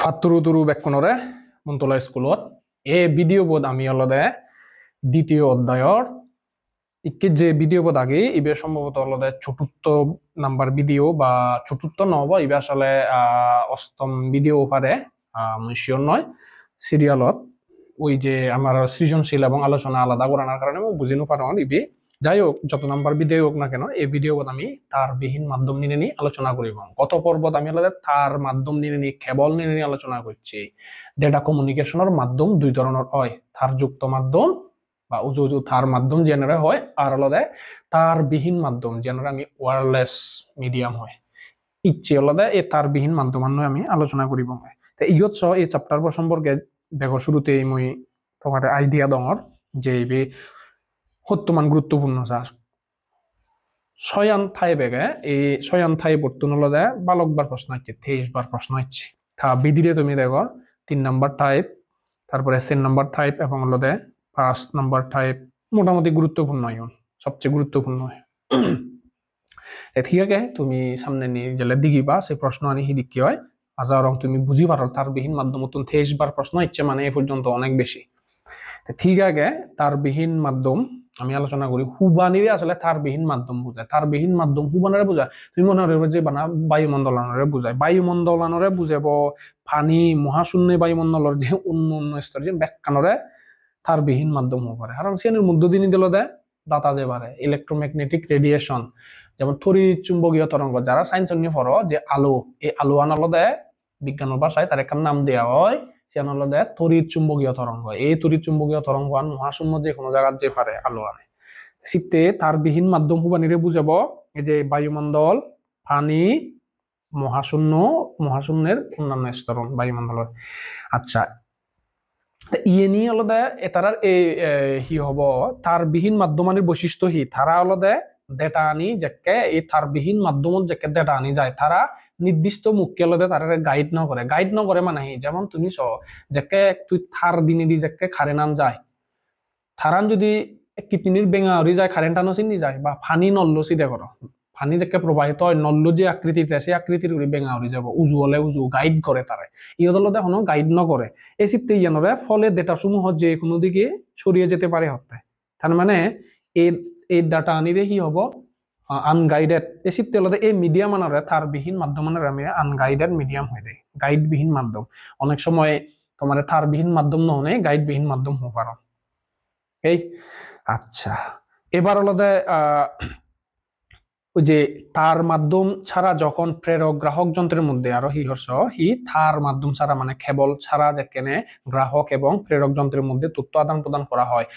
হাতুৰু তুৰু বেকনৰে মুন্তলা স্কুলত এই ভিডিও বোধ আমি অলদে দ্বিতীয় অধ্যায়ৰ ইকে যে ভিডিও বোধ আগে ইবে সম্ভবত অলদে চতুর্থ নাম্বার ভিডিও বা চতুর্থ নহব ইবে আসলে অষ্টম ভিডিও পারে মই শিওর নয় সিরিয়ালত ওই যে আমার সৃজনশীল এবং আলোচনা আলাদা করানোর কারণে মই বুঝি নোপারো ইবি যাই হোক যত নাম্বার ভিডিও হোক না কেন এই ভিডিও আমি তার বিহীন মাধ্যম নিয়ে নিয়ে আলোচনা করিব গত পর্বত আমি আলাদা তার মাধ্যম নিয়ে নিয়ে কেবল নিয়ে নিয়ে আলোচনা করছি ডেটা কমিউনিকেশনের মাধ্যম দুই ধরনের হয় তার যুক্ত মাধ্যম বা উজু উজু তার মাধ্যম জেনারে হয় আর আলাদা তার বিহীন মাধ্যম জেনারে আমি ওয়্যারলেস মিডিয়াম হয় ইচ্ছে আলাদা এই তার বিহীন মাধ্যম আমি আলোচনা করিব তো ইয়ত সহ এই চ্যাপ্টার সম্পর্কে দেখো শুরুতেই মই তোমার আইডিয়া দঙর যে বর্তমান গুরুত্বপূর্ণ চাষ ছয়ান ঠাই বেগে এই ছয়ান ঠাই বর্তমান হলে বালকবার প্রশ্ন হচ্ছে 23 বার প্রশ্ন হচ্ছে তা বিধিরে তুমি দেখো 3 নাম্বার টাইপ তারপরে 4 নাম্বার টাইপ এবং হলে 5 নাম্বার টাইপ মোটামুটি গুরুত্বপূর্ণ সবচেয়ে গুরুত্বপূর্ণ ঠিক আছে তুমি সামনে নিয়ে গেলে দিগিবা সেই প্রশ্ন আনি হি দিকি হয় হাজার তুমি বুঝি পারো তার বিহীন মাধ্যম 23 বার প্রশ্ন হচ্ছে মানে এ পর্যন্ত অনেক বেশি ঠিক আছে তার বিহীন মাধ্যম আমি আলোচনা করি হুবানিরে আসলে তার বিহীন মাধ্যম বোঝায় তার বিহীন মাধ্যম হুবানারে বোঝায় তুমি মনে হবে যে বানা বায়ুমণ্ডলানরে বোঝায় বায়ুমণ্ডলানরে বুঝাব পানি মহাশূন্য বায়ুমণ্ডলের যে অন্য স্তর যে ব্যাখ্যানরে তার বিহীন মাধ্যম হতে পারে কারণ সেনের মধ্য দিন দিল দেয় দাতা যে পারে ইলেকট্রোম্যাগনেটিক রেডিয়েশন যেমন তড়িৎ চুম্বকীয় তরঙ্গ যারা সায়েন্স নিয়ে পড়ো যে আলো এই আলো আনালো দেয় বিজ্ঞানের ভাষায় তার একটা নাম দেওয়া হয় দেয় তড়িৎ চুম্বকীয় তরঙ্গ এই তড়িৎ চুম্বকীয় তরঙ্গ আন মহাশূন্য যে কোনো জায়গার যে পারে আলো আনে শীতে তার বিহীন মাধ্যম হুবানিরে বুঝাবো এই যে বায়ুমণ্ডল পানি মহাশূন্যের অন্যান্য স্তরণ বায়ুমণ্ডলের আচ্ছা ইয়ে নিয়ে আলাদা এটার হি হব তার বিহীন মাধ্যমানের বৈশিষ্ট্য হি তারা আলাদা ডেটা আনি যাকে এই তার বিহীন মাধ্যমত যাকে ডেটা আনি যায় তারা নির্দিষ্ট মুখ্য আলাদা তারা গাইড ন করে মানে যেমন তুমি যাকে তুই থার দিনে দি যাকে কারেন্ট আন যায় থারান যদি কিতনির বেঙা হরি যায় কারেন্ট আনো চিনি যায় বা ফানি নল্লো চিদে করো ফানি যাকে প্রবাহিত হয় নল্লো যে আকৃতিতে সেই আকৃতির উড়ি বেঙা হরি যাব উজু হলে উজু গাইড করে তারা ইহদলতে এখনো গাইড নকরে এই চিত্তে ইয়ানরে ফলে ডেটা সমূহ যে কোনো দিকে ছড়িয়ে যেতে পারে হতে তার মানে এই ডাটা আনিরে কি হব আনগাইডেড এই চিত্তে হলে এই মিডিয়াম আনরে তার বিহীন মাধ্যম আমি আনগাইডেড মিডিয়াম হয়ে যায় গাইড বিহীন মাধ্যম অনেক সময় তোমার তার বিহীন মাধ্যম নহনে গাইড বিহীন মাধ্যম হতে পারো এই আচ্ছা এবার আলাদা ওই যে তার মাধ্যম ছাড়া যখন প্রেরক গ্রাহক যন্ত্রের মধ্যে আরো হি তার মাধ্যম ছাড়া মানে কেবল ছাড়া যেখানে গ্রাহক এবং প্রেরক যন্ত্রের মধ্যে তথ্য আদান প্রদান করা হয়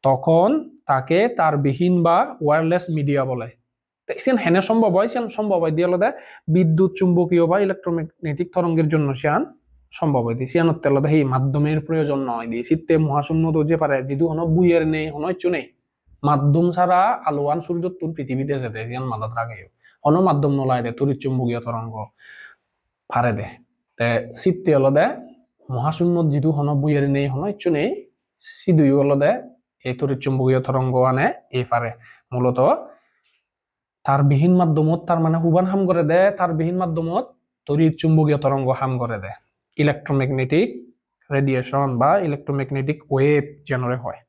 তখন তাকে তার বিহীন বা ওয়্যারলেস মিডিয়া বলে হেনে সম্ভব হয় দিয়ে আলাদা বিদ্যুৎ চুম্বকীয় বা ইলেকট্রোম্যাগনেটিক তরঙ্গের জন্য সিয়ান সম্ভব হয় দিয়ে সিয়ানতে আলাদা এই মাধ্যমের প্রয়োজন নয় দিয়ে শীতে মহাশূন্য তো যে পারে যেহেতু হন বুইয়ের নেই হন ইচ্ছু নেই মাধ্যম ছাড়া আলোয়ান সূর্য তুন পৃথিবীতে যেতে যেন মাদাত রাখে অন্য মাধ্যম নলায় দে তড়িৎ চুম্বকীয় তরঙ্গ ফারে দে তে শীতে হলো দে মহাশূন্য যেহেতু হন বুইয়ের নেই হন ইচ্ছু নেই সিধুই হলো দে এই তড়িৎ চুম্বকীয় তরঙ্গ আনে এই পারে মূলত তার বিহীন মাধ্যমত তার মানে হুবান হাম করে দে তার বিহীন মাধ্যমত তড়িৎ চুম্বকীয় তরঙ্গ হাম করে দে ইলেকট্রোম্যাগনেটিক রেডিয়েশন বা ইলেকট্রোম্যাগনেটিক ওয়েভ জেনারে হয়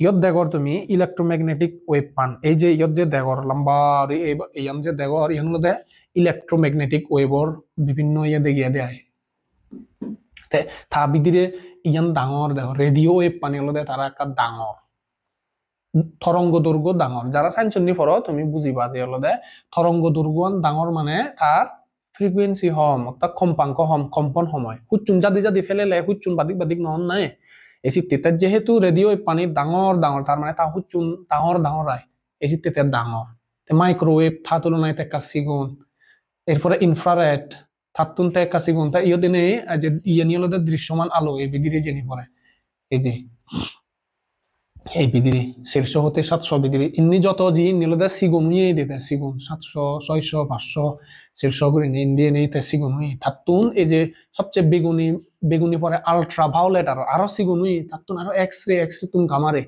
ইয়ত দেখর তুমি ইলেকট্রোম্যাগনেটিক ওয়েভ পান এই যে ইয়ত যে দেখর লম্বা ইয়ান যে দেখর ইয়ান হলো ইলেকট্রোম্যাগনেটিক ওয়েভর বিভিন্ন ইয়ে দেখিয়ে দেয় তা বিদিরে ইয়ান ডাঙর দেখো রেডিও ওয়েভ পানি হলো তারা একটা ডাঙর তরঙ্গ দৈর্ঘ্য ডাঙর যারা সায়েন্স নি পড়ো তুমি বুঝিবা যে হলো তরঙ্গ দৈর্ঘ্য ডাঙর মানে তার ফ্রিকুয়েন্সি হম অর্থাৎ কম্পাঙ্ক হম কম্পন সময় হুচ্চুন জাদি ফেলেলে হুচ্চুন বাদিক নহন নাই এই চিত্তে যেহেতু রেডিও পানি ডাঙর তার মানে তা হুচ্চুন ডাঙর রায় এই চিত্তে ডাঙর মাইক্রোওয়েভ থা তুলনায় টেকা সিগুন এরপরে ইনফ্রারেড থাতুন টেকা সিগুন তা ইয়ে দিনে যে ইয়ে নিয়ে দৃশ্যমান আলো এই বিদিরে জেনে পড়ে এই যে এই বিদিরে 400 হতে 700 বিদিরে ইন্নি যত জি নিলদে সিগুন হয়ে দিতে সিগুন 700 600 500 400 করে নিয়ে নেই তে সিগুন হই থাতুন এই যে সবচেয়ে বেগুনি পরে আলট্রা ভায়োলেট আরো সিগুন হই থাতুন আরো এক্স-রে তুন কামারে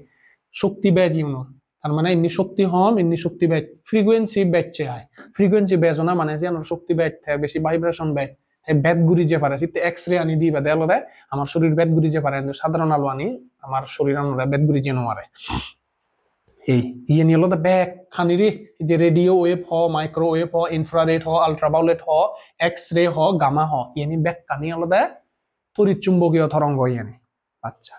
শক্তি ব্যয় জীবন তার মানে ইন্নি শক্তি হম ইন্নি শক্তি ব্যয় ফ্রিকোয়েন্সি বেচে হয় ফ্রিকোয়েন্সি বেজনা মানে যে শক্তি ব্যয় বেশি ভাইব্রেশন ব্যয় বেত গুড়ি যে পারে সিতে এক্স রে আনি দিবা দেয়ালো দেয় আমার শরীর বেত গুড়ি যে পারে সাধারণ আলো আনি আমার শরীর আনরে বেত গুড়ি যে মারে এই ইয়ে নিয়ে হলো ব্যাক খানিরি যে রেডিও ওয়েভ হ মাইক্রোওয়েভ হ ইনফ্রারেড হ আলট্রাভায়োলেট হ এক্স রে হ গামা হ ইয়ানি ব্যাক কানি হলো তড়িৎ চুম্বকীয় তরঙ্গ ইয়ানি আচ্ছা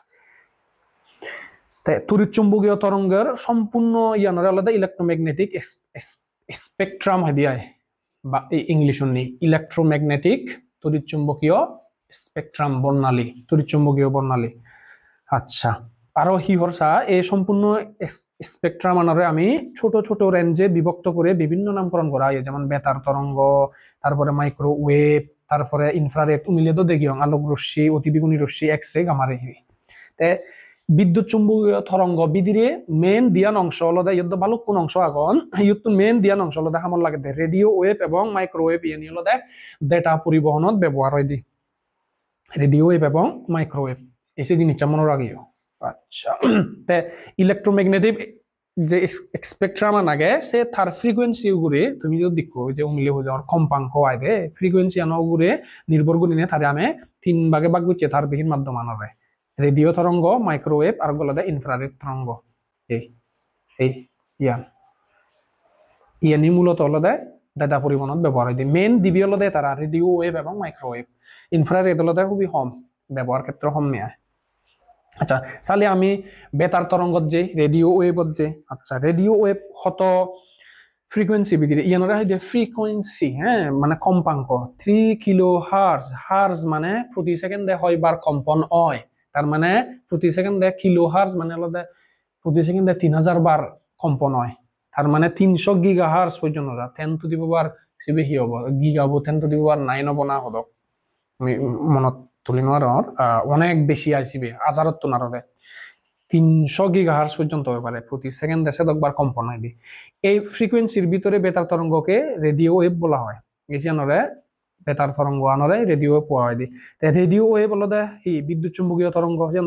তড়িৎ চুম্বকীয় তরঙ্গের সম্পূর্ণ ইয়ানরে আলাদা ইলেকট্রোম্যাগনেটিক স্পেকট্রাম হয় দিয়ায় বা ইংলিশ নেই ইলেকট্রোম্যাগনেটিক তড়িৎ চুম্বকীয় স্পেকট্রাম বর্ণালী তড়িৎ চুম্বকীয় বর্ণালী আচ্ছা আরো হি হরসা এই সম্পূর্ণ স্পেকট্রাম আনারে আমি ছোট ছোট রেঞ্জে বিভক্ত করে বিভিন্ন নামকরণ করা হয় যেমন বেতার তরঙ্গ তারপরে মাইক্রোওয়েভ তারপরে ইনফ্রারেড মিলে তো দেখি আলোক রশ্মি অতিবেগুনী রশ্মি এক্স রে গামা রে তে বিদ্যুৎ চুম্বকীয় তরঙ্গ বিধিরে মেন দিয়ান অংশ হলদে ইয়দ ভালো কোন অংশ আগন ইয়ত মেন দিয়ান অংশ হলদে হামল লাগে রেডিও ওয়েভ এবং মাইক্রোওয়েভ ইয়ে হলদে ডেটা পরিবহনত ব্যবহার হয় দি রেডিও ওয়েভ এবং মাইক্রোওয়েভ এই জিনিসটা মনে রাখিও আচ্ছা তে ইলেকট্রোম্যাগনেটিক যে স্পেকট্রাম আগে সে তার ফ্রিকোয়েন্সি গুরে তুমি যদি দেখো যে উমিলে হয়ে যাওয়ার কম্পাঙ্ক আইবে ফ্রিকোয়েন্সি আনো গুরে নির্ভর করি নে তারে আমি 3 ভাগে ভাগ করছি তার বিহীন মাধ্যম আনবে রেডিও তরঙ্গ মাইক্রোওয়েভ আর গলাদে ইনফ্রারেড তরঙ্গ এই এই ইয়ানি মূলত হলদে ডেটা পরিবহনত ব্যবহার হয় মেন দিবি হলদে তারা রেডিও ওয়েভ এবং মাইক্রোওয়েভ ইনফ্রারেড হলদে খুবই কম ব্যবহার ক্ষেত্র কম মেয়ায় আচ্ছা সালে আমি বেতার তরঙ্গত যে রেডিও ওয়েভত যে আচ্ছা রেডিও ওয়েভ হত ফ্রিকোয়েন্সি বিধিরে ইয়ানরা হয় ফ্রিকোয়েন্সি হ্যাঁ মানে কম্পাঙ্ক 3 কিলো হার্জ হার্জ মানে প্রতি সেকেন্ডে হয় বার কম্পন হয় তার মানে প্রতি সেকেন্ডে কিলো হার্জ মানে হলো প্রতি সেকেন্ডে 3000 বার কম্পন হয় তার মানে 300 গিগা হার্জ পর্যন্ত যা 10 টু দি পাওয়ার বেশি হবো গিগা হবো 10 টু দি পাওয়ার 9 হবো না হদক আমি মনত তুলি নোয়ার অনেক বেশি আসবে হাজারত তো নারবে 300 গিগা হার্জ পর্যন্ত হতে পারে প্রতি সেকেন্ডে সেদকবার কম্পন হয় এই ফ্রিকোয়েন্সির ভিতরে বেতার তরঙ্গকে রেডিও ওয়েভ বলা হয় এই জানরে বেতার তরঙ্গ আনরে রেডিও ওয়েভ পাওয়া হয় রেডিও ওয়েভ বলতে এই বিদ্যুৎ চুম্বকীয় তরঙ্গ যেন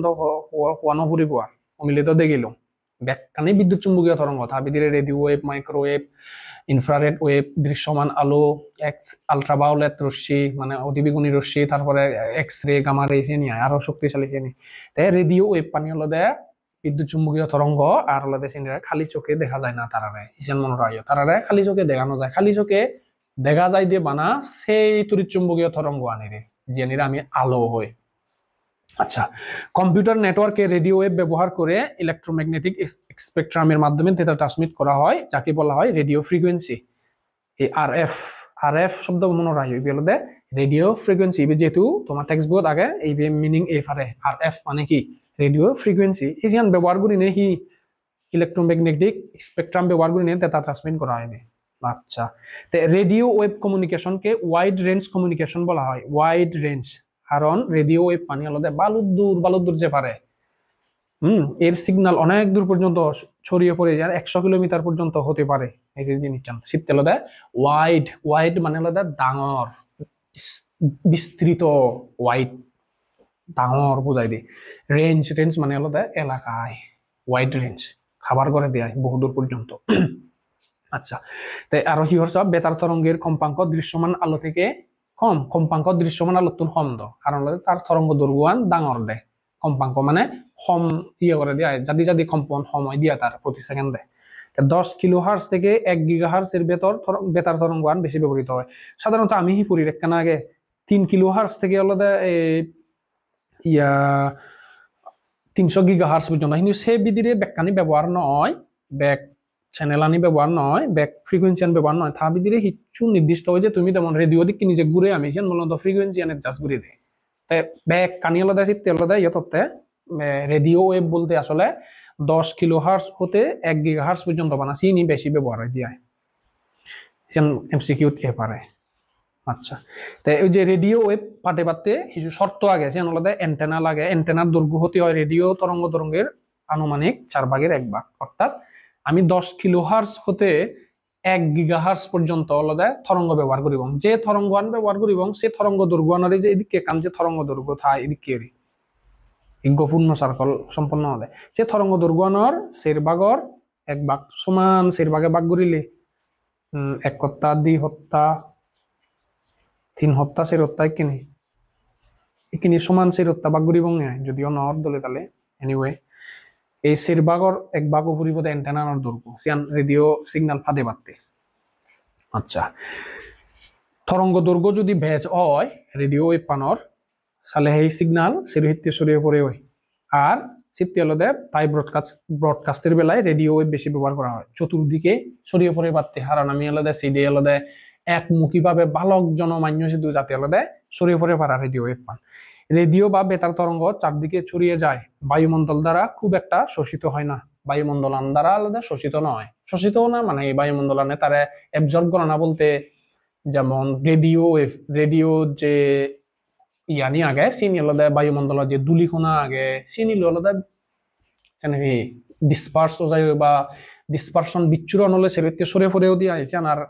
হওয়ানো ফুরি পোয়া অমিলিত দেখিল ব্যাখ্যানে বিদ্যুৎ চুম্বকীয় তরঙ্গ তার ভিতরে radio wave microwave infrared wave দৃশ্যমান আলো এক্স আলট্রাভায়োলেট রশ্মি মানে অতিবেগুনী রশ্মি তারপরে এক্স রে গামা রে এসে নিয়ে আরো শক্তিশালী এসে নিয়ে তাই রেডিও ওয়েভ পানি হলো বিদ্যুৎ চুম্বকীয় তরঙ্গ আর হলো খালি চোখে দেখা যায় না তারারে হিসেন মনে রাখো তারারে খালি চোখে দেখানো যায় খালি চোখে দেখা যায় দিয়ে বানা সেই তড়িৎ চুম্বকীয় তরঙ্গ আনিরে যে আমি আলো হই আচ্ছা কম্পিউটার নেটওয়ার্কে রেডিও ওয়েভ ব্যবহার করে ইলেকট্রোম্যাগনেটিক স্পেকট্রামের মাধ্যমে ডেটা ট্রান্সমিট করা হয় যাকে বলা হয় রেডিও ফ্রিকোয়েন্সি এই আরএফ শব্দ মনে রাখি বলতে রেডিও ফ্রিকোয়েন্সি যেহেতু তোমার টেক্সট বুক আগে এই মিনিং এফ আরে আরএফ মানে কি রেডিও ফ্রিকোয়েন্সি এই যে ব্যবহার করি নে হি ইলেকট্রোম্যাগনেটিক স্পেকট্রাম ব্যবহার করি নে ডেটা ট্রান্সমিট করা হয় আচ্ছা তো রেডিও ওয়েভ কমিউনিকেশনকে ওয়াইড রেঞ্জ কমিউনিকেশন বলা হয় ওয়াইড রেঞ্জ কারণ রেডিও ওয়েভ পানি আলাদা বালুদূর যে পারে এর সিগন্যাল অনেক দূর পর্যন্ত ছড়িয়ে পড়ে যায় 100 কিলোমিটার পর্যন্ত হতে পারে এই যে জিনিসটা শীত আলাদা ওয়াইড মানে আলাদা ডাঙর বিস্তৃত ওয়াইড ডাঙর বোঝাই দি রেঞ্জ মানে আলাদা এলাকায় ওয়াইড রেঞ্জ খাবার করে দেয় বহুদূর পর্যন্ত আচ্ছা তাই আরো কি হচ্ছে বেতার তরঙ্গের কম্পাঙ্ক দৃশ্যমান আলো থেকে কম কম্পাঙ্ক দৃশ্যমান আলো তুন কম দো কারণ তার তরঙ্গ দৈর্ঘ্যান ডাঙর দেয় কম্পাঙ্ক মানে কম ইয়ে করে দেয় যদি কম্পন সময় দিয়া তার প্রতি সেকেন্ডে 10 কিলো হার্জ থেকে 1 গিগা হার্জ এর বেতার তরঙ্গান বেশি ব্যবহৃত হয় সাধারণত আমি হি পরি রেখানা আগে 3 কিলো হার্জ থেকে আলাদা 300 গিগা হার্জ পর্যন্ত কিন্তু সেই বিধিরে ব্যাখ্যানি ব্যবহার নয় ব্যাক চ্যানেল আনি ব্যবহার নয় ব্যাক ফ্রিকোয়েন্সি আনি ব্যবহার নয় তা বিধিরে কিছু নির্দিষ্ট হয় যে তুমি তেমন রেডিও দিক নিজে ঘুরে আমি সেন মূলত ফ্রিকোয়েন্সি আনে জাস্ট ঘুরে দেয় তাই ব্যাক কানি আলাদা চিত্তে আলাদা ইয়ততে রেডিও ওয়েভ বলতে আসলে 10 কিলো হার্জ হতে 1 গিগা হার্জ পর্যন্ত বানা চিনি বেশি ব্যবহার হয় দিয়া সেন এমসিকিউ এ পারে আচ্ছা তাই ওই যে রেডিও ওয়েভ পাতে কিছু শর্ত আগে সেন আলাদা অ্যান্টেনা লাগে অ্যান্টেনার দৈর্ঘ্য হতে হয় রেডিও তরঙ্গের আনুমানিক 4/1 অর্থাৎ আমি 10 কিলো হার্জ হতে 1 গিগা হার্জ পর্যন্ত আলাদা তরঙ্গ ব্যবহার করিব যে তরঙ্গান ব্যবহার করিব সে তরঙ্গ দৈর্ঘ্য যে এদিকে কান যে তরঙ্গ দৈর্ঘ্য থা এদিকে পূর্ণ সার্কল সম্পন্ন হবে সে তরঙ্গ দৈর্ঘ্যর সের ভাগর 1 ভাগ সমান সের ভাগে ভাগ করিলে 1 হত্যা 2 হত্যা তিন হত্যা সের হত্যা একিনি সমান সের হত্যা বাগুরি বঙ্গে যদিও নর দলে তালে এনিওয়ে এই সের বাগর এক বাগ পরিবর্তে অ্যান্টেনার দৈর্ঘ্য সিয়ান রেডিও সিগন্যাল ফাঁদে বাড়তে। আচ্ছা, তরঙ্গ দৈর্ঘ্য যদি ভেজ হয় রেডিও ওয়েভ পানর তাহলে এই সিগন্যাল সের হিতে ছড়িয়ে পড়ে হয়। আর সিটি হলদে তাই ব্রডকাস্টের বেলায় রেডিও ওয়েভ বেশি ব্যবহার করা হয়, চতুর্দিকে ছড়িয়ে পড়ে বাড়তে। কারণ আমি হলদে সিডি হলদে একমুখী ভাবে বালক জনমান্য সিদ্ধ জাতি হলদে ছড়িয়ে পড়ে পারা রেডিও ওয়েভ পান। রেডিও বা বেতার তরঙ্গ চারদিকে ছড়িয়ে যায়, বায়ুমণ্ডল দ্বারা খুব একটা শোষিত হয় না। বায়ুমণ্ডলান দ্বারা আলাদা শোষিত নয়, শোষিত না মানে এই বায়ুমণ্ডলানে তারা অ্যাবজর্ব করে না বলতে, যেমন রেডিও যে ইয়ানি আগে চিনি হলদে বায়ুমণ্ডলের যে ধূলিকণা আগে চিনি হলদে ডিসপার্স যায় বা ডিসপারশন বিচ্ছুরণ হলে সেক্ষেত্রে সরে পড়েও দিয়ে আইছে। আর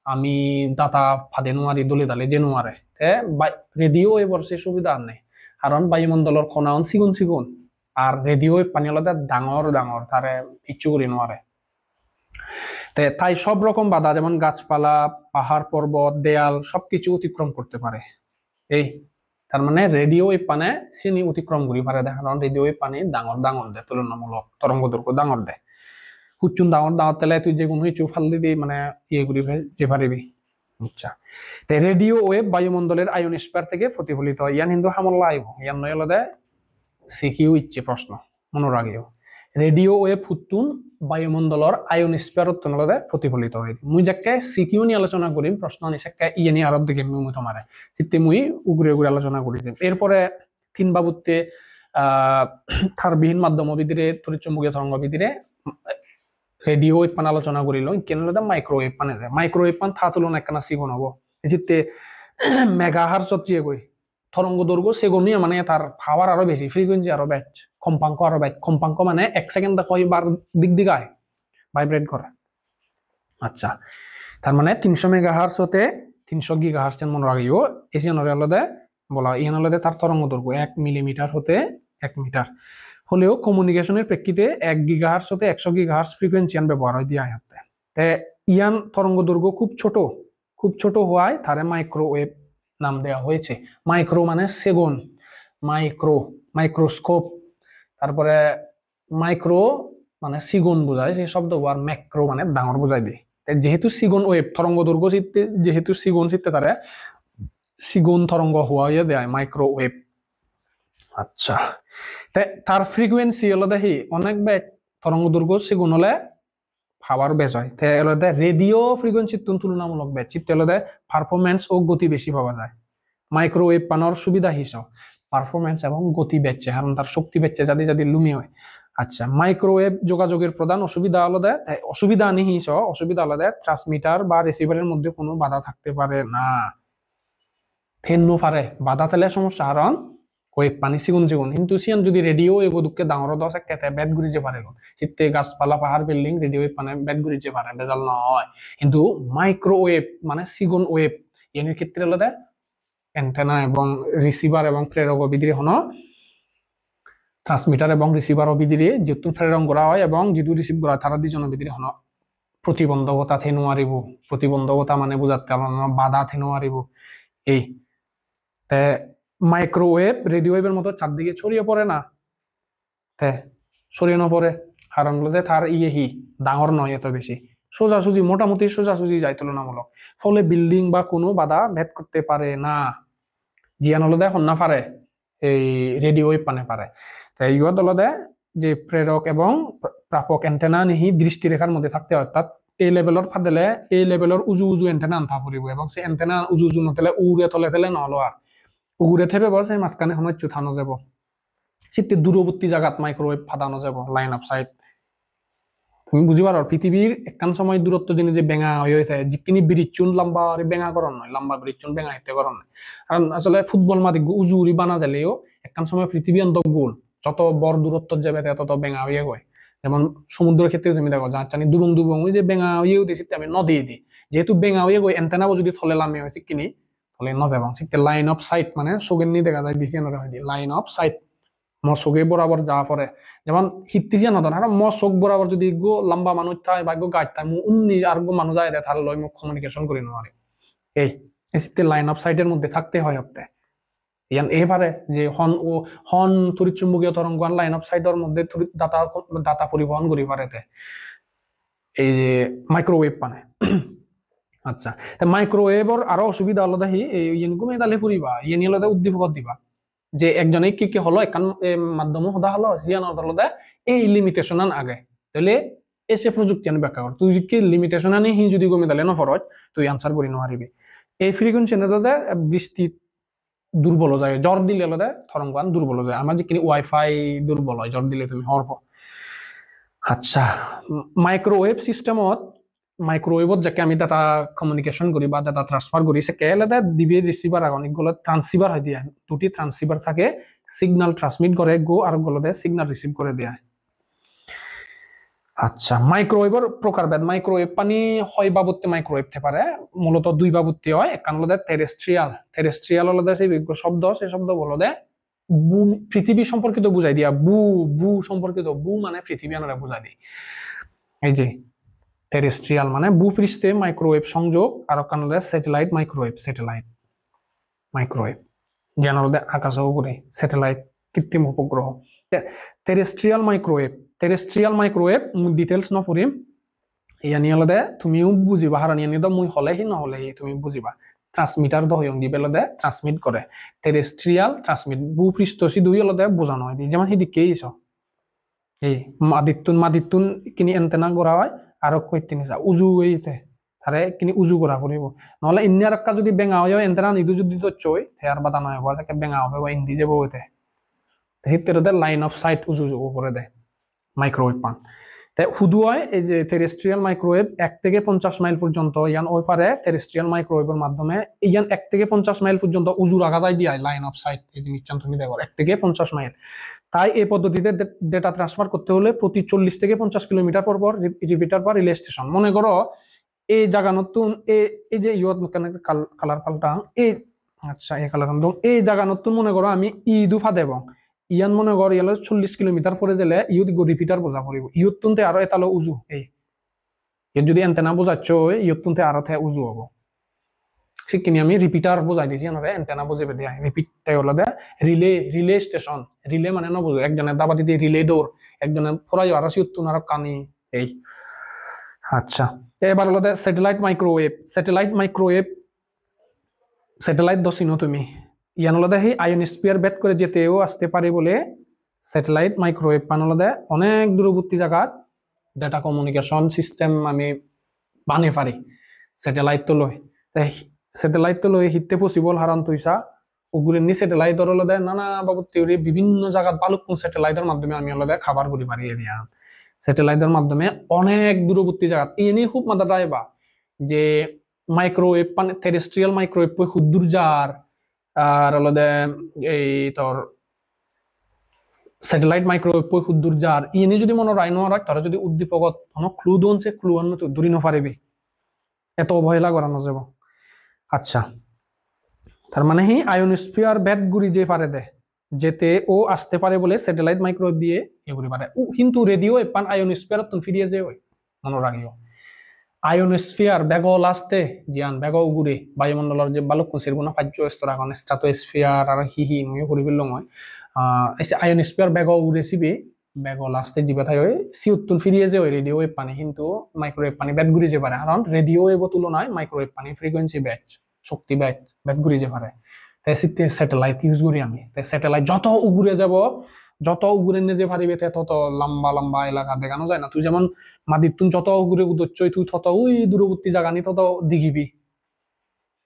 আমি দাতা ফাঁদে নোয়ারি দলে দালে যে নোয়ারে রেডিও এবার সে সুবিধা আর নেই, কারণ বায়ুমণ্ডলের কণা সিগুন সিগুন আর রেডিও পানি আলাদা ডাঙর ডাঙর তারে পিচ্ছু করে নোয়ারে। তাই সব রকম বাধা যেমন গাছপালা, পাহাড় পর্বত, দেয়াল সবকিছু অতিক্রম করতে পারে। এই তার মানে রেডিও ওয়েভ পানে চিনি অতিক্রম করি পারে, কারণ রেডিও ওয়েভ পানি ডাঙর ডাঙর দেয়, তুলনামূলক তরঙ্গ দৈর্ঘ্য ডাঙর দেয়। হুচুন ডাঙর ডাঙর তেলে তুই যে কোনো হিচু ফাল দিবি মানে ইয়ে করি যে পারিবি। আচ্ছা, তাই রেডিও ওয়েভ বায়ুমণ্ডলের আয়োনস্ফিয়ার থেকে প্রতিফলিত হয়। ইয়ান কিন্তু হামলা আইব ইয়ান নয় হলে সিকিউ ইচ্ছে প্রশ্ন মনে রাখিও। রেডিও ওয়েভ ফুটুন বায়ুমণ্ডলের আয়োনস্ফিয়ারত নলদে প্রতিফলিত হয়। মুই যাকে সিকিউ নিয়ে আলোচনা করিম প্রশ্ন নিচাকে ইয়ে নিয়ে আরব দিকে মুই তোমারে চিত্তে মুই উগুরে উগুরে আলোচনা করি যাম। এরপরে তিন বাবুতে তারবিহীন মাধ্যম বিধিরে তড়িৎচুম্বকীয় তরঙ্গ বিধিরে রেডিও ওয়েভ পান আলোচনা করিল কেন মাইক্রোওয়েভ পানে যায়। মাইক্রোওয়েভ পান থা তুলনা একখানা সিগুন হবো চিত্তে মেগাহার্জ চিয়ে কই তরঙ্গ দৈর্ঘ্য সেগুনই মানে তার পাওয়ার আরো বেশি, ফ্রিকোয়েন্সি আরো ব্যাচ, কম্পাঙ্ক আরো ব্যাচ। কম্পাঙ্ক মানে এক সেকেন্ড কয়বার দিক দিগায় ভাইব্রেট করে। আচ্ছা, তার মানে 300 মেগাহার্জ হতে 300 গিগাহার্জ মনে রাখিও। এসিয়ান আলাদা বলা ইয়ান আলাদা তার তরঙ্গ দৈর্ঘ্য 1 মিলিমিটার হতে 1 মিটার হলেও কমিউনিকেশনের প্রেক্ষিতে 1 গিগাহার্জ হতে 100 গিগাহার্জ ফ্রিকোয়েন্সি ব্যবহার হয় দিয়া হতে। ইয়ান তরঙ্গ দৈর্ঘ্য খুব ছোট হওয়ায় তারে মাইক্রোওয়েভ নাম দেওয়া হয়েছে। মাইক্রো মানে সেগুন, মাইক্রোস্কোপ, তারপরে মাইক্রো মানে সিগুন বোঝায় সেই শব্দ, আর ম্যাক্রো মানে ডাঙর বোঝায় দিয়ে। যেহেতু সিগুন ওয়েভ তরঙ্গ দৈর্ঘ্য চিত্তে যেহেতু সিগুন চিত্তে তারে সিগুন তরঙ্গ হওয়া দেয় মাইক্রোওয়েভ। আচ্ছা, তার ফ্রিকোয়েন্সি হলো দেখি অনেক ব্যাচ তরঙ্গ দৈর্ঘ্য সিগুন হলে পাওয়ার বেশ হয়। রেডিও ফ্রিকোয়েন্সি তুলনামূলক ব্যাচ চিত্তে হলে পারফরমেন্স ও গতি বেশি পাওয়া যায়। মাইক্রোওয়েভ পানোর সুবিধা হিসাব পারফরমেন্স এবং গতি বেচছে, কারণ তার শক্তি বেচছে যাদি যাদি লুমি হয়। আচ্ছা, মাইক্রোওয়েভ যোগাযোগের প্রধান অসুবিধা হলো অসুবিধা অসুবিধা হলো ট্রান্সমিটার বা রিসিভারের মধ্যে কোনো বাধা থাকতে পারে না। থেন্নু পারে বাধা তেলে সমস্যা, কারণ ওয়েভ পানি সিগুন কিন্তু সিয়ান যদি রেডিও এগো দুঃখে ডাঙর দশ কেতে ব্যাট ঘুরি যে পারে চিত্তে গাছপালা পাহাড় বিল্ডিং রেডিও ওয়েভ পানে ব্যাট ঘুরি যে পারে বেজাল নয়। কিন্তু মাইক্রোওয়েভ মানে সিগুন ওয়েভ এর ক্ষেত্রে হলো অ্যান্টেনা এবং রিসিভার এবং প্রেরক বিধিরে হন ট্রান্সমিটার এবং রিসিভার বিধিরে যেহেতু প্রেরণ করা হয় এবং যেহেতু রিসিভ করা তারা দুজন বিধিরে হন প্রতিবন্ধকতা থেনো আরিব। প্রতিবন্ধকতা মানে বুঝাতে বাধা থেনো আরিব। এই মাইক্রোওয়েভ রেডিও ওয়েভের মতো চারদিকে ছড়িয়ে পড়ে না, ছড়িয়ে না পড়ে কারণ তার ডাঙর নয় এত বেশি, সোজাসুজি মোটামুটি সোজাসুজি যায় তুলনামূলক, ফলে বিল্ডিং বা কোনো বাধা ভেদ করতে পারে না। জিয়ান হলো এখন না পারে এই রেডিও ওয়েভ পানে পারে। তাই ইয়ত হলো যে প্রেরক এবং প্রাপক এন্টেনা নিহি দৃষ্টিরেখার মধ্যে থাকতে হয়, অর্থাৎ এই লেভেলের ফাদেলে এই লেভেলের উজু উজু এন্টেনা আনতে পড়িব এবং সেই এন্টেনা উজু উজু নতেলে উড়ে তলে তেলে নহলো আর উড়ে থেপে বল সেই মাঝখানে সময় থানো যাব চিত্তে দূরবর্তী জায়গাত মাইক্রোওয়েভ ফাদানো যাব লাইন অফ সাইট। তুমি বুঝি পারো পৃথিবীর একখান সময় দূরত্ব জিনিস যে বেঙা হয়ে থাকে যিনি ব্রিজচুন লম্বা বেঙা করন নয়, লম্বা ব্রিজচুন বেঙা হিতে করন নয়, কারণ আসলে ফুটবল মাদি উজু উড়ি বানা যালেও একখান সময় পৃথিবী অন্ত গোল যত বড় দূরত্ব যাবে তত বেঙা হয়ে গয়। যেমন সমুদ্রের ক্ষেত্রে তুমি দেখো যা জানি দুবং দুবং ওই যে বেঙা হয়েও দিয়েছি আমি নদী দিই, যেহেতু বেঙা হয়ে গই এন্টেনাও যদি থলে লামে হয়েছে কিনি থলে নদে এবং লাইন অফ সাইট মানে চোখের নিয়ে দেখা যায় দিছি লাইন অফ সাইট মশকে বরাবর যা পরে যেমন হিত্তিজিয়া নদন আর মশক বরাবর যদি গো লম্বা মানুষ থাকে বা গো গাছ থাকে উন্নি আর গো মানুষ যায় তাহলে লয় মুখ কমিউনিকেশন করি নোয়ারে। এই এসিতে লাইন অফ সাইটের মধ্যে থাকতে হয় হতে ইয়ান এবারে যে হন তড়িৎ চুম্বকীয় তরঙ্গ লাইন অফ সাইটের মধ্যে দাতা পরিবহন করি পারেতে এই যে মাইক্রোওয়েভ মানে আচ্ছা তা মাইক্রোওয়েভর আরো অসুবিধা আলাদা ইয়েন গুমে দালে ফুরিবা ইয়েন আলাদা উদ্দীপক দিবা যে একজনে কি হলো একান মাধ্যম হদা হলো জিয়ান আলাদা এই লিমিটেশন আগে তাহলে এসে প্রযুক্তি আনি ব্যাখ্যা কর তুই কি লিমিটেশন আনি হি যদি গমে দালে না ফরজ তুই আনসার করি নহারিবি এই ফ্রিকোয়েন্সি আলাদা বৃষ্টি দুর্বল যায় জ্বর দিলে আলাদা তরঙ্গান দুর্বল যায় আমার যে ওয়াইফাই দুর্বল হয় জ্বর দিলে তুমি হরব আচ্ছা মাইক্রোওয়েভ সিস্টেমত মাইক্রোওয়েভত যাকে আমি ডাটা কমিউনিকেশন করি বা ডাটা ট্রান্সফার করি সে কেলাদা দিবি রিসিভার অনেকগুলো ট্রান্সিভার হয় দিয়া দুটি ট্রান্সিভার থাকে সিগন্যাল ট্রান্সমিট করে গো আর গুলোতে সিগন্যাল রিসিভ করে দেয় আচ্ছা মাইক্রোওয়েভর প্রকারভেদ মাইক্রোওয়েভ পানি হয় বাবুতে মাইক্রোওয়েভ তে পারে মূলত দুই বাবুতে হয় একখান হলো টেরেস্ট্রিয়াল হলো সেই শব্দ সেই শব্দ বলো দে পৃথিবী সম্পর্কিত বুঝাই দিয়া বু সম্পর্কিত বু মানে পৃথিবী আনারা বুঝাই দিই এই যে টেরেস্ট্রিয়াল মানে ভূপৃষ্ঠে মাইক্রোওয়েভ সংযোগ আর কানাডা স্যাটেলাইট মাইক্রোওয়েভ জ্ঞান হলো আকাশের উপরে স্যাটেলাইট কৃত্রিম উপগ্রহ টেরেস্ট্রিয়াল মাইক্রোওয়েভ ডিটেলস নপঢ়িম ইয়ানি হলে তুমিও বুঝিবা হারানি আনি মুই হলেহি নহলেহি তুমি বুঝিবা ট্রান্সমিটার দহয়ং দি বেলদে ট্রান্সমিট করে টেরেস্ট্রিয়াল ট্রান্সমিট ভূপৃষ্ঠ সিধুই হলদে বোঝানো হয় যেমন সিদিকে এই মাদিতুন কিনি এন্টেনা করা হয় আর কইতিনি উজু এইতে তারে কিনি উজু করা করিব নহলে ইন্ডিয়ার একটা যদি বেঙা হয় এন্টেনা নিদু যদি তো চই আর বাতা নয় হওয়া থাকে বেঙা হবে বা ইন্দি যাব হইতে হিতেরতে লাইন অফ সাইট উজু করে দেয় মাইক্রোওয়েভ পান তাই শুধু হয় এই যে টেরেস্ট্রিয়াল মাইক্রোওয়েভ 1 থেকে 50 মাইল পর্যন্ত ইয়ান ওই পারে টেরেস্ট্রিয়াল মাইক্রোওয়েভের মাধ্যমে ইয়ান 1 থেকে 50 মাইল পর্যন্ত উজু রাখা যায় দিয়া লাইন অফ সাইট এই জিনিসটা তুমি দেখো 1 থেকে 50 মাইল তাই এই পদ্ধতিতে ডেটা ট্রান্সফার করতে হলে প্রতি 40 থেকে 50 কিলোমিটার পর পর রিপিটার বা রিলে স্টেশন মনে করো এই জায়গা নতুন এই যে ইয়ত কালার পাল্টা এই আচ্ছা এই কালার এই জায়গা নতুন মনে করো আমি ইদু ফাদে এবং ইয়ান মনে কর ইয়ালে 40 কিলোমিটার পরে গেলে ইউত রিপিটার বোঝা পড়িব ইউত তুনতে আরো এতালো উজু এই যদি এন্টেনা বোঝাচ্ছ ইউত তুনতে আরো থে উজু হবো সেখানে আমি রিপিটার বোঝাই দিয়েছি আমরা এন্টেনা বুঝে দেয় রিপিট হলো রিলে স্টেশন রিলে মানে না বুঝো একজনের দাবা দিতে রিলে ডোর একজনের ফরাই আর সিউতুন আর কানি এই আচ্ছা এবার হলো স্যাটেলাইট দছিনো তুমি ইয়ান হলো সেই আয়োনস্ফিয়ার বেদ করে যেতেও আসতে পারে বলে স্যাটেলাইট মাইক্রোওয়েভ পান হলো অনেক দূরবর্তী জায়গার ডাটা কমিউনিকেশন সিস্টেম আমি বানিয়ে পারি স্যাটেলাইট তো লই হিতে পসিবল হারান তুইসা ওগুলি নি স্যাটেলাইটর হলো নানা বাবদ থিওরি বিভিন্ন জায়গাত বালুকুন স্যাটেলাইটের মাধ্যমে আমি হলো খাবার করি পারি এরিয়া স্যাটেলাইটের মাধ্যমে অনেক দূরবর্তী জায়গাত এনে খুব মাথা দায়বা যে মাইক্রোওয়েভ মানে টেরেস্ট্রিয়াল মাইক্রোওয়েভ হুদ্দুর যার আর হলো এই তোর স্যাটেলাইট মাইক্রোওয়েভ হুদ্দুর যার ইনি যদি মনে রায় নয় তারা যদি উদ্দীপকত ক্লু দনছে ক্লু আন তো দূরি নপারিবি এত অবহেলা করানো যাব আচ্ছা তার মানে হি আয়োনস্ফিয়ার বেদ গুড়ি যে পারে দে যেতে ও আসতে পারে বলে স্যাটেলাইট মাইক্রোওয়েভ দিয়ে এগুলি পারে কিন্তু রেডিও এপান আয়োনস্ফিয়ার তুন ফিরিয়ে যে হয় মনে রাখিও আয়োনস্ফিয়ার বেগ লাস্টে জিয়ান বেগ উগুড়ি বায়ুমণ্ডলের যে বালক কুঞ্চির কোনো কার্য স্তর এখন স্ট্রাটোস্ফিয়ার আর হি ময়ও করে ফেললো মই আয়োনস্ফিয়ার বেগ উড়েছিবি বেগ লাস্টে জিবে থাই হয় সিউতুন ফিরিয়ে যে হয় রেডিও ওয়েভ পানি কিন্তু মাইক্রোওয়েভ পানি বেদ ঘুরি যে পারে কারণ রেডিও ওয়েভ তুলনায় মাইক্রোওয়েভ পানি ফ্রিকোয়েন্সি ব্যাচ শক্তি বেদ ঘুরি যে পারে তাই স্যাটেলাইট ইউজ করি আমি তাই স্যাটেলাইট যত উগুরে যাব যত উগুরে নিয়ে যে পারিবে তত লম্বা লম্বা এলাকা দেখানো যায় না তুই যেমন মাদির তুন যত উগুরে উদচ্ছই তুই তত ওই দূরবর্তী জায়গা নি তত দিঘিবি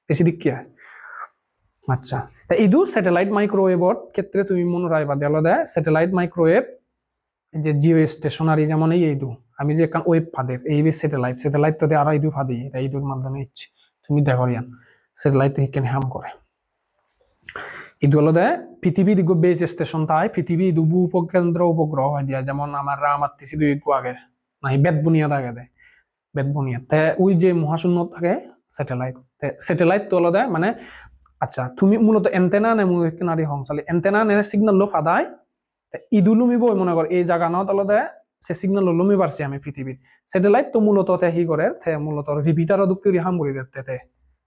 বেশি দিক কি আচ্ছা তা ইদু স্যাটেলাইট মাইক্রোওয়েভর ক্ষেত্রে তুমি মনে রাখবা দেওয়া দেয় স্যাটেলাইট মাইক্রোওয়েভ যে জিও স্টেশনারি যেমন এইদু আমি যে ওয়েব ফাদের এই স্যাটেলাইট তো আরো ইদু ফাদি ইদুর মাধ্যমে ইচ্ছে তুমি দেখো ইয়ান স্যাটেলাইট হিকেন হ্যাম করে ইদু হলো পৃথিবী দিগ বেস স্টেশন তাই পৃথিবী দুবু উপকেন্দ্র উপগ্রহ হয় দিয়া যেমন আমার রামাত্তিসি দুই আগে নাই বেদ বুনিয়াদ আগে দেয় বেদ বুনিয়াদ তে ওই যে মহাশূন্য থাকে স্যাটেলাইট তো হলো মানে আচ্ছা তুমি মূলত এন্টেনা নে নারী হংসালি এন্টেনা নে সিগন্যাল লো ফাদায় ইদু লুমিব মনে কর এই জায়গা নত হলো সে সিগন্যাল লুমি পারছি আমি পৃথিবীত স্যাটেলাইট তো মূলত হি করে মূলত রিপিটার দুঃখ হাম করে দিতে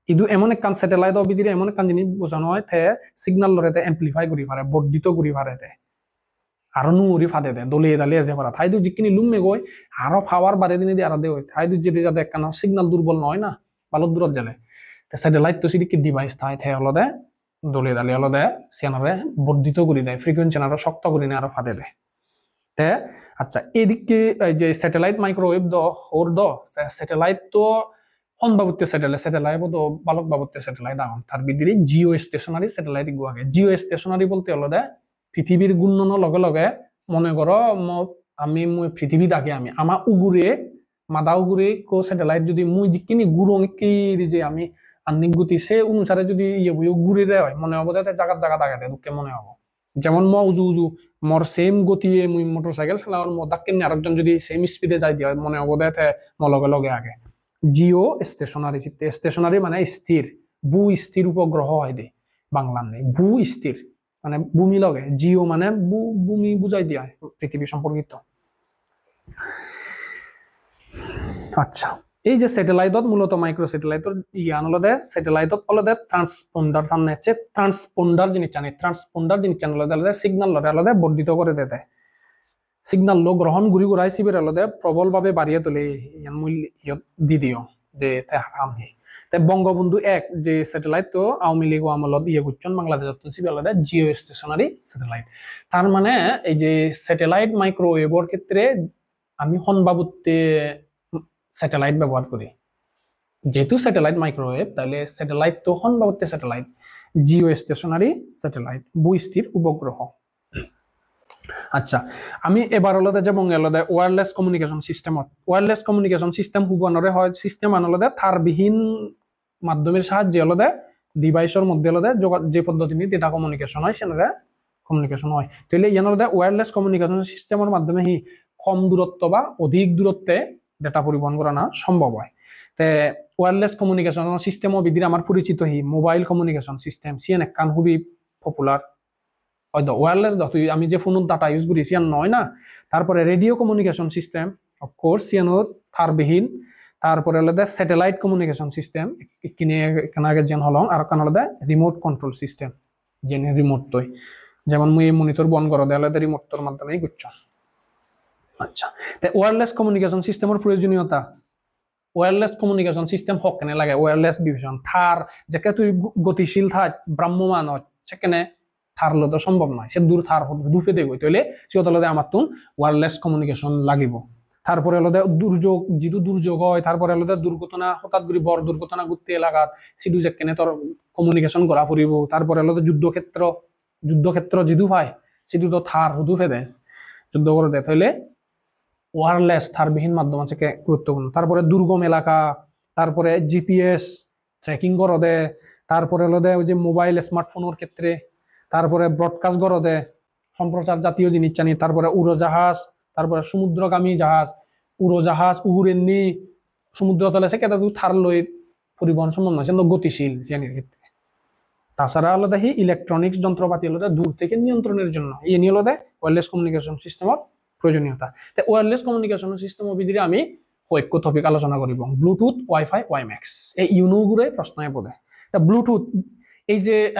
ইদু এমন একখান স্যাটেলাইট অবিদিরে এমন একখান জিনিস বোঝানো হয় তে সিগন্যাল লরেতে এমপ্লিফাই করি পারে বর্ধিত করি পারে তে আরো নুরি ফাদে দে দলিয়ে দালিয়ে যে পারা থাইদু যিকিনি লুমে গই আরো পাওয়ার বাড়ে দিনে দিয়ে আরো দে হই থাইদু যেতে যাতে একখান সিগন্যাল দুর্বল নয় না ভালো দূরত গেলে তে স্যাটেলাইট তো সিদিকে ডিভাইস থাই থে হলদে দলিয়ে দালিয়ে হলদে সিয়ানারে বর্ধিত করি দেয় ফ্রিকোয়েন্সি আরো শক্ত করি না আরো ফাদে দেয় তে আচ্ছা এদিকে যে স্যাটেলাইট মাইক্রোওয়েভ দ ওর দ স্যাটেলাইট তো হন বাবুতে স্যাটেলাইট তো বালক বাবুতে স্যাটেলাইট আগুন তার বিদিরে জিও স্টেশনারি স্যাটেলাইট গুয়াগে জিও স্টেশনারি বলতে হলো দে পৃথিবীর গুণনৰ লগে লগে মনে করো আমি পৃথিবী থাকে আমি আমার উগুরে মাদা উগুরে কো স্যাটেলাইট যদি মুই যিকিনি গুরং কি যে আমি আন্নিক গতি সে অনুসারে যদি ইয়ে ঘুরে দেয় হয় মনে হবো যাতে জায়গা জায়গা দাগাতে দুঃখে মনে হবো যেমন উজু উজু মোর সেম গতিয়ে মুই মোটরসাইকেল চালাওয়ার মদাক্কে আরেকজন যদি সেম স্পিডে যাই দিয়ে মনে হবো যাতে লগে লগে আগে জিও স্টেশনারি স্টেশনারি মানে স্থির ভূ স্থির উপগ্রহ হয় দে বাংলা নেই ভূ স্থির মানে ভূমি লগে জিও মানে ভূমি বুঝাই দিয়া পৃথিবী সম্পর্কিত আচ্ছা এই যে স্যাটেলাইটত মূলত মাইক্রো স্যাটেলাইটর ইয়ান হলদে স্যাটেলাইটত হলদে ট্রান্সপন্ডার থামনে আছে ট্রান্সপন্ডার জিনিস জানে হলদে সিগন্যাল লরে হলদে বর্ধিত করে দেয় সিগন্যাল লো গ্রহণ ঘুরি ঘুরাই সিবের হলদে প্রবলভাবে বাড়িয়ে তোলে ইয়ান মূল্য দি দিও যে আমি তাই বঙ্গবন্ধু 1 যে স্যাটেলাইট তো আওয়ামী লীগ আমলত করছেন বাংলাদেশ সিবের হলদে জিও স্টেশনারি স্যাটেলাইট তার মানে এই যে স্যাটেলাইট মাইক্রোওয়েভর ক্ষেত্রে আমি হনবাবুতে স্যাটেলাইট ব্যবহার করি যেহেতু স্যাটেলাইট মাইক্রোওয়েভ তাহলে স্যাটেলাইট তো হনবাবুতে স্যাটেলাইট জিও স্টেশনারি স্যাটেলাইট ভূস্থির উপগ্রহ আচ্ছা আমি এবার হলদে যে বঙ্গে ওয়্যারলেস কমিউনিকেশন সিস্টেম হুবানরে হয় সিস্টেম আনলদে তারবিহীন মাধ্যমের সাহায্যে হলদে ডিভাইসের মধ্যে হলদে যে পদ্ধতি নিয়ে ডেটা কমিউনিকেশন হয় সেটা কমিউনিকেশন হয় তাহলে ইয়ান হলদে ওয়্যারলেস কমিউনিকেশন সিস্টেমের মাধ্যমে হি কম দূরত্ব বা অধিক দূরত্বে ডেটা পরিবহন করা না সম্ভব হয় তে ওয়্যারলেস কমিউনিকেশন সিস্টেম বিদির আমার পরিচিত হি মোবাইল কমিউনিকেশন সিস্টেম সিয়ান একখান খুবই পপুলার হয়তো ওয়্যারলেস তুই আমি যে ফোনের ডাটা ইউজ করি সিয়ান নয় না তারপরে radio communication system of course cyano তারবিহীন তারপরে হলদে স্যাটেলাইট কমিউনিকেশন সিস্টেম কিনে এখানে আগে যেন হল আর কান হলদে রিমোট কন্ট্রোল সিস্টেম যেন রিমোট তৈ যেমন মুই মনিটর বন করো দেয়ালে রিমোটর মাধ্যমেই গুচ্ছ আচ্ছা তাই ওয়্যারলেস কমিউনিকেশন সিস্টেমের প্রয়োজনীয়তা ওয়্যারলেস কমিউনিকেশন সিস্টেম হক কেনে লাগে ওয়্যারলেস ডিভিশন থার যেকে তুই গতিশীল থাক ব্রাহ্মমান সেখানে থার লো তো সম্ভব নয় সে দূর থার দুফে দেব তাহলে সে তলতে আমার তুন ওয়্যারলেস কমিউনিকেশন লাগিব তারপরে হলদে দুর্যোগ যেহেতু দুর্যোগ হয় তারপরে হলদে দুর্ঘটনা হঠাৎ করে বড় দুর্ঘটনা ঘুরতে এলাকাত সিধু যেখানে তোর কমিউনিকেশন করা পড়িব তারপরে হলদে যুদ্ধক্ষেত্র যেদু হয় সেদু তো থার হুদুফে দেয় যুদ্ধ করে দেয় তাহলে ওয়্যারলেস তারবিহীন মাধ্যম আছে গুরুত্বপূর্ণ তারপরে দুর্গম এলাকা তারপরে জিপিএস ট্র্যাকিং করে দে তারপরে হলদে ওই যে মোবাইল স্মার্টফোনের ক্ষেত্রে তারপরে ব্রডকাস্ট করে দে সম্প্রচার জাতীয় জিনিস জানি তারপরে উড়োজাহাজ তারপরে সমুদ্রগামী জাহাজ উড়োজাহাজ উড়েননি সমুদ্র তলে সে কেটা থার লই পরিবহন সম্ভব নয় সেটা গতিশীল জানির ক্ষেত্রে তাছাড়া আলাদা হি ইলেকট্রনিক্স যন্ত্রপাতি আলাদা দূর থেকে নিয়ন্ত্রণের জন্য এই নিয়ে আলাদা ওয়্যারলেস কমিউনিকেশন সিস্টেমের প্রয়োজনীয়তা তাই ওয়্যারলেস কমিউনিকেশন সিস্টেম বিদিরে আমি কয়েক টপিক আলোচনা করিব ব্লুটুথ ওয়াইফাই ওয়াইম্যাক্স এই ইউনোগুলোই প্রশ্নয়ে পড়ে তা ব্লুটুথ এই যে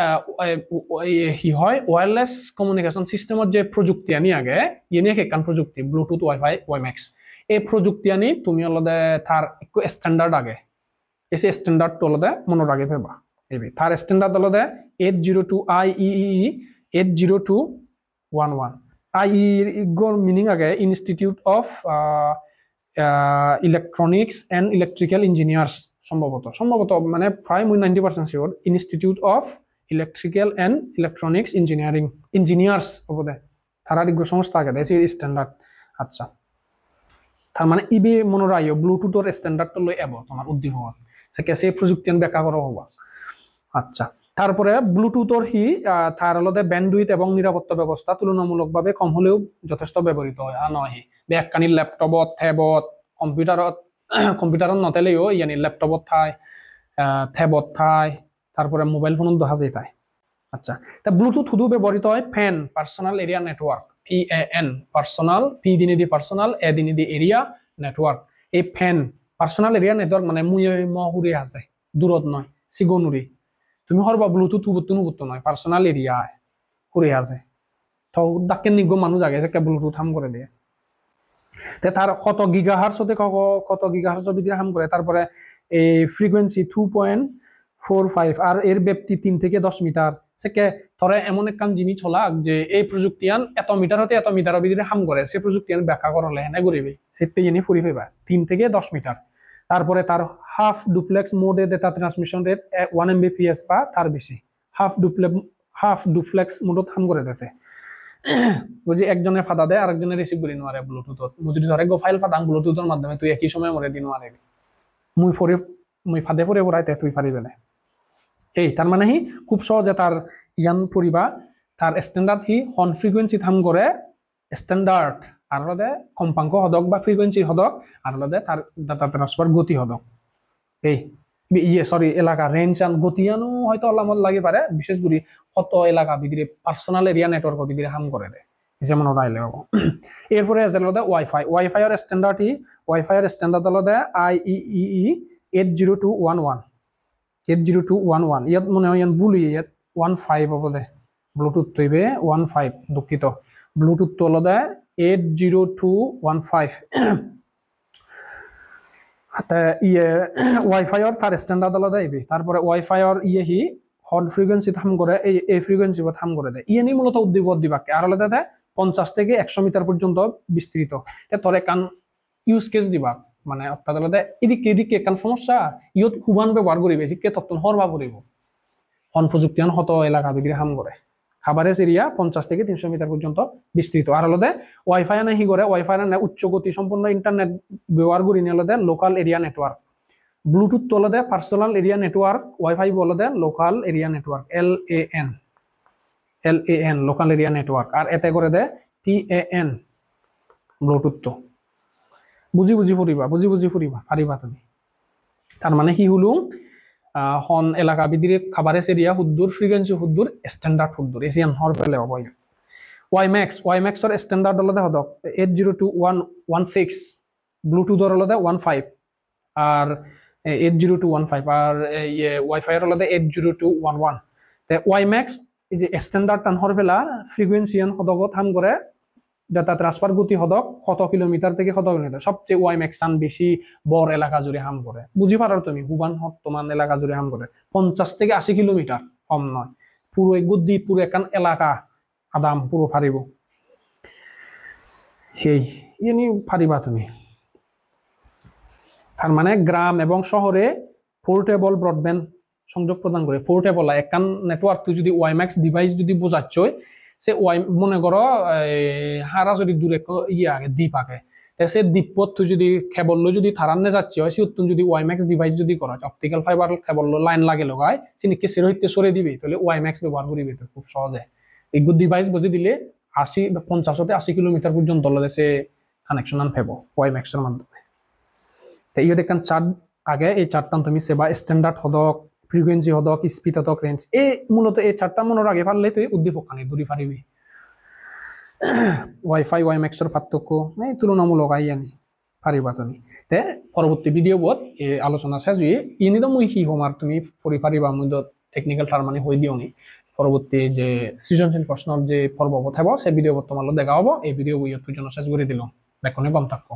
কি হয় ওয়্যারলেস কমিউনিকেশন সিস্টেমের যে প্রযুক্তি আনি আগে ইয়ে একখান প্রযুক্তি ব্লুটুথ ওয়াইফাই ওয়াইম্যাক্স এই প্রযুক্তি আনি তুমি আলাদা তার একটু স্ট্যান্ডার্ড আগে এসে স্ট্যান্ডার্ড তো আলাদা মনে আগে ভেবা এই তার স্ট্যান্ডার্ড আলাদা 802 IEEE 80211 IEEE মিনিং আগে institute of electronics and electrical engineers সম্ভবত মানে প্রায় 90% sure institute of electrical and electronics engineers হবে তারা সংস্থা আগে দেয় স্ট্যান্ডার্ড আচ্ছা তার মানে ইবে মনে রাখো ব্লুটুথের স্ট্যান্ডার্ড লই এব তোমার উদ্দীপ হওয়া সে কেসে প্রযুক্তি ব্যাখ্যা করা হবা আচ্ছা তারপরে ব্লুটুথের তার আলাদা ব্যান্ডউইথ এবং নিরাপত্তা ব্যবস্থা তুলনামূলকভাবে কম হলেও যথেষ্ট ব্যবহৃত হয় আর নয় ব্যাগকানি ল্যাপটপত ট্যাবত কম্পিউটারত নতেলেও ইয়ানি ল্যাপটপত থাই ট্যাবত থাই তারপরে মোবাইল ফোনত দেখা যায় তাই আচ্ছা তা ব্লুটুথ শুধু ব্যবহৃত হয় fan personal area network PAN personal P দিনে দি পার্সোনাল এ দিনে দি এরিয়া নেটওয়ার্ক এই ফ্যান পার্সোনাল এরিয়া নেটওয়ার্ক মানে মুই মহুরে আছে দূরত নয় সিগনুরি তুমি হরবা ব্লুটুথ উবুত্তু নয় পার্সোনাল এরিয়া করে আছে তো ডাক্কের নিগ্য মানুষ আগে যে ব্লুটুথ হাম করে দিয়ে তে তার কত গিগাহার্টজতে কত গিগাহার্টজ ভিতরে হাম করে তারপরে এই ফ্রিকোয়েন্সি 2.45 আর এর ব্যাপ্তি 3 থেকে 10 মিটার সেকে ধরে এমন একখান জিনিস হলা যে এই প্রযুক্তিয়ান এত মিটার হতে এত মিটারের ভিতরে হাম করে সে প্রযুক্তিয়ান ব্যাখ্যা করলে হেনে ঘুরিবে সেতে জিনিস ফুরি ফেবা 3 থেকে 10 মিটার তারপরে তার হাফ ডুপ্লেক্স মোডে ডেটা ট্রান্সমিশন রেট 1 Mbps বা তার বেশি হাফ ডুপ্লেক্স মোডত হাম করে দিতে বুঝি একজনের ফাদা দেয় আরেকজনের রিসিভ করি নোয়ারে ব্লুটুথত মুজি ধরে গো ফাইল ফাদাং ব্লুটুথের মাধ্যমে তুই একই সময় মরে দিন নোয়ারে মুই ফাদে পরে পড়াইতে তুই পারিবে না এই তার মানে হি খুব সহজে তার ইয়ান পরিবা তার স্ট্যান্ডার্ড হি হন ফ্রিকোয়েন্সি থাম করে স্ট্যান্ডার্ড আর হলে কম্পাঙ্ক হদক বা ফ্রিকোয়েন্সি হদক আর হলে তার ডাটা ট্রান্সফার গতি হদক এই সরি এলাকা রেঞ্জ আন গতিয়ানো হয়তো আলামত লাগে পারে বিশেষ করে কত এলাকা ভিতরে পার্সোনাল এরিয়া নেটওয়ার্ক ভিতরে হাম করে দেয় যেমন ওরা আইলে হবো এরপরে আছে ওয়াইফাই এর স্ট্যান্ডার্ড হলো IEEE 802.11 ইয়াত মনে হয় ইয়ান ভুল ইয়াত 15 হবো দে ব্লুটুথ তৈবে 15 দুঃখিত ব্লুটুথ তো হলো 802.15 ওয়াইফাই তার স্ট্যান্ডার্ড আলাদা ইবি তারপরে ওয়াইফাই হি হট ফ্রিকোয়েন্সি থাম করে এই ফ্রিকোয়েন্সি থাম করে দেয় ইয়ে নি মূলত উদ্দীপক দিবাকে আর আলাদা দেয় 50 থেকে 100 মিটার পর্যন্ত বিস্তৃত তোরে কান ইউজ কেস দিবা মানে অর্থাৎ আলাদা এদিকে কান সমস্যা ইয়ত হুবান ব্যবহার করিবে শিক্ষে তত্ত্ব হরবা করিব হন প্রযুক্তিয়ান হত এলাকা বিক্রি হাম করে খাবারের এরিয়া 50 থেকে 300 মিটার পর্যন্ত বিস্তৃত আর আলাদা ওয়াইফাই না হি করে ওয়াইফাই না উচ্চ গতি সম্পন্ন ইন্টারনেট ব্যবহার করি নিয়ে আলাদা লোকাল এরিয়া নেটওয়ার্ক ব্লুটুথ তো আলাদা পার্সোনাল এরিয়া নেটওয়ার্ক ওয়াইফাই বলতে local area network LAN local area network আর এতে করে দেয় PAN ব্লুটুথ তো বুঝি ফুরিবা পারিবা তুমি তার মানে কি হলো হন এলাকা ভিতরে খাবারের এরিয়া হুদ্দুর ফ্রিকোয়েন্সি হুদ্দুর স্ট্যান্ডার্ড হুদ্দুর এসিয়ান হর পেলে হবে ওয়াইম্যাক্স এর স্ট্যান্ডার্ড হলো হদক 802.16 ব্লুটুথ হলো 15 আর 802.15 আর ওয়াইফাই হলো 802.11 তে ওয়াইম্যাক্স এই যে স্ট্যান্ডার্ড টান হর পেলা ফ্রিকোয়েন্সিয়ান হদক থাম করে ডাটা ট্রান্সফার গতি হদক কত কিলোমিটার থেকে কত কিলোমিটার সবচেয়ে ওয়াইম্যাক্স টান বেশি বড় এলাকা জুড়ে হাম করে বুঝি পারার তুমি হুবান বর্তমান এলাকা জুড়ে হাম করে 50 থেকে 80 কিলোমিটার কম নয় পুরো গদ্দি পুরো একান এলাকা আদাম পুরো ফারিব সেই ইনি ফারিবা তুমি তার মানে গ্রাম এবং শহরে পোর্টেবল ব্রডব্যান্ড সংযোগ প্রদান করে পোর্টেবল একান নেটওয়ার্ক তুই যদি ওয়াইম্যাক্স ডিভাইস যদি বোঝাচ্ছ সে মনে করো হারা যদি দূরে আগে দ্বীপ আগে সে দ্বীপত তুই যদি কেবল যদি থারান্নে যাচ্ছে হয় সে যদি ওয়াইম্যাক্স ডিভাইস যদি করা অপটিক্যাল ফাইবার কেবল লাইন লাগে লগায় চিনিকে সেরহিতে সরে দিবি তাহলে ওয়াইম্যাক্স ব্যবহার করিবি তো খুব সহজে এই ডিভাইস বুঝে দিলে 50 থেকে 80 কিলোমিটার পর্যন্ত সে কানেকশন আন ফেব ওয়াইম্যাক্সের মাধ্যমে তো ইয়ে দেখান চার্ট আগে এই চারটান তুমি সেবা স্ট্যান্ডার্ড হদক ফ্রিকোয়েন্সি হদক স্পিড হদক রেঞ্জ এই মূলত এই চারটা মনের আগে পারলে তুই উদ্দীপক কানে দূরি পারিবি ওয়াইফাই ওয়াইম্যাক্সের পার্থক্য এই তুলনামূলক আইয়ানি পারিবা তুমি তে পরবর্তী ভিডিও বোধ এই আলোচনা শেষ হয়ে ইনি তো মুই কি হম আর তুমি পড়ি পারিবা মুই তো টেকনিক্যাল টার্ম মানে হই দিও নি পরবর্তী যে সৃজনশীল প্রশ্ন যে পর্ব থাকবো সে ভিডিও তোমার দেখা হবো এই ভিডিও বই জন্য শেষ করে দিলাম বেকনে কম থাকবো